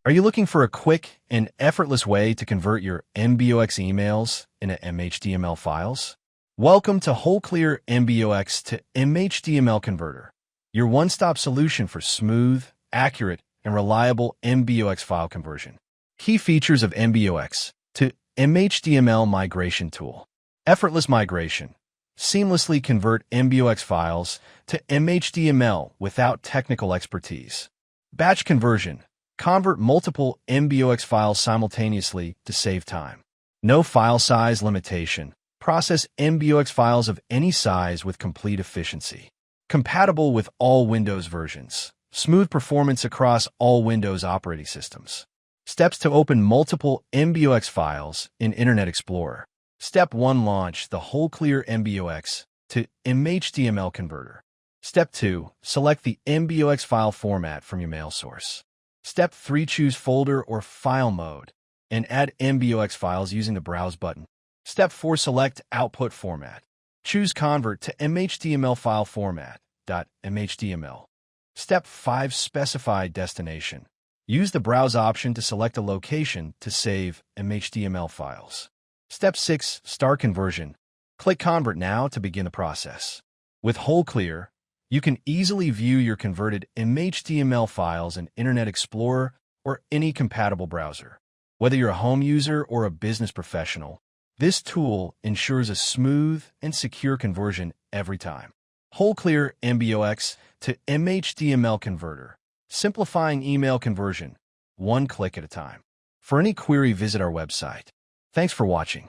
Are you looking for a quick and effortless way to convert your MBOX emails into MHTML files? Welcome to WholeClear MBOX to MHTML Converter, your one-stop solution for smooth, accurate, and reliable MBOX file conversion. Key features of MBOX to MHTML migration tool. Effortless migration. Seamlessly convert MBOX files to MHTML without technical expertise. Batch conversion. Convert multiple MBOX files simultaneously to save time. No file size limitation. Process MBOX files of any size with complete efficiency. Compatible with all Windows versions. Smooth performance across all Windows operating systems. Steps to open multiple MBOX files in Internet Explorer. Step 1. Launch the WholeClear MBOX to MHTML Converter. Step 2. Select the MBOX file format from your mail source. Step 3. Choose folder or file mode and add MBOX files using the Browse button. Step 4. Select output format. Choose Convert to MHTML file format .mhtml. Step 5. Specify destination. Use the Browse option to select a location to save MHTML files. Step 6. Start conversion. Click Convert now to begin the process. With WholeClear, you can easily view your converted MHTML files in Internet Explorer or any compatible browser. Whether you're a home user or a business professional, this tool ensures a smooth and secure conversion every time. WholeClear MBOX to MHTML Converter, simplifying email conversion, one click at a time. For any query, visit our website. Thanks for watching.